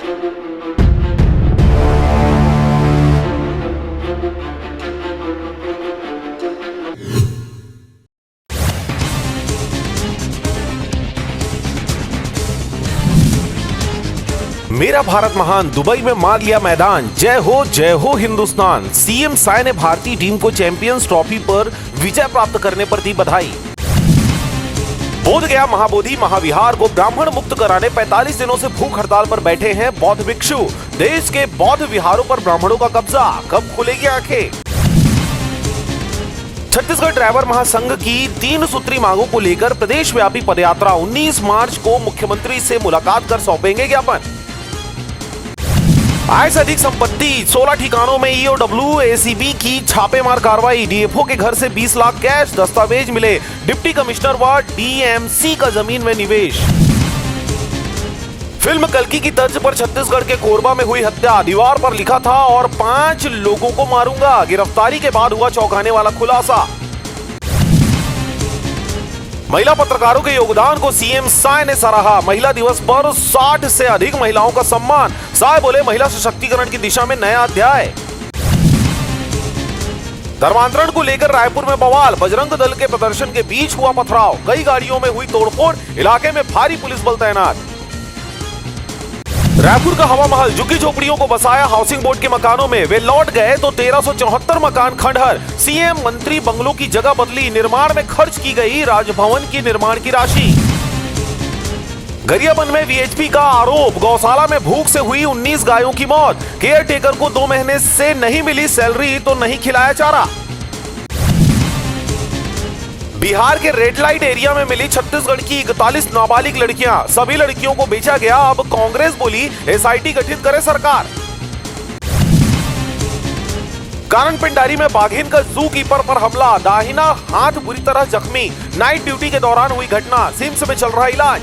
मेरा भारत महान दुबई में मार लिया मैदान। जय हो हिंदुस्तान। सीएम साय ने भारतीय टीम को चैंपियंस ट्रॉफी पर विजय प्राप्त करने पर दी बधाई। बोधगया महाबोधि महाविहार को ब्राह्मण मुक्त कराने 45 दिनों से भूख हड़ताल पर बैठे हैं बौद्ध भिक्षु। देश के बौद्ध विहारों पर ब्राह्मणों का कब्जा, कब खुलेगी आंखें? छत्तीसगढ़ ड्राइवर महासंघ की 3 सूत्री मांगों को लेकर प्रदेश व्यापी पदयात्रा। 19 मार्च को मुख्यमंत्री से मुलाकात कर सौंपेंगे ज्ञापन। आय से अधिक संपत्ति 16 ठिकानों में ईओडब्ल्यू एसीबी की छापेमार कार्रवाई। डीएफओ के घर से 20 लाख कैश, दस्तावेज मिले। डिप्टी कमिश्नर व डीएमसी का जमीन में निवेश। फिल्म कल्कि की तर्ज पर छत्तीसगढ़ के कोरबा में हुई हत्या। दीवार पर लिखा था और 5 लोगों को मारूंगा। गिरफ्तारी के बाद हुआ चौंकाने वाला खुलासा। महिला पत्रकारों के योगदान को सीएम साय ने सराहा। महिला दिवस पर 60 से अधिक महिलाओं का सम्मान। साय बोले, महिला सशक्तिकरण की दिशा में नया अध्याय। धर्मांतरण को लेकर रायपुर में बवाल। बजरंग दल के प्रदर्शन के बीच हुआ पथराव। कई गाड़ियों में हुई तोड़फोड़। इलाके में भारी पुलिस बल तैनात। रायपुर का हवा महल, झुग्गी झोपड़ियों को बसाया हाउसिंग बोर्ड के मकानों में। वे लौट गए तो 1374 मकान खंडहर। सीएम मंत्री बंगलों की जगह बदली। निर्माण में खर्च की गई राजभवन की निर्माण की राशि। गरियाबंद में वीएचपी का आरोप। गौशाला में भूख से हुई 19 गायों की मौत। केयर टेकर को 2 महीने से नहीं मिली सैलरी तो नहीं खिलाया चारा। बिहार के रेड लाइट एरिया में मिली छत्तीसगढ़ की 41 नाबालिग लड़कियां। सभी लड़कियों को बेचा गया। अब कांग्रेस बोली एसआईटी गठित करे सरकार। कानन पिंडारी में बाघिन का जू कीपर पर हमला। दाहिना हाथ बुरी तरह जख्मी। नाइट ड्यूटी के दौरान हुई घटना। सिम्स में चल रहा इलाज।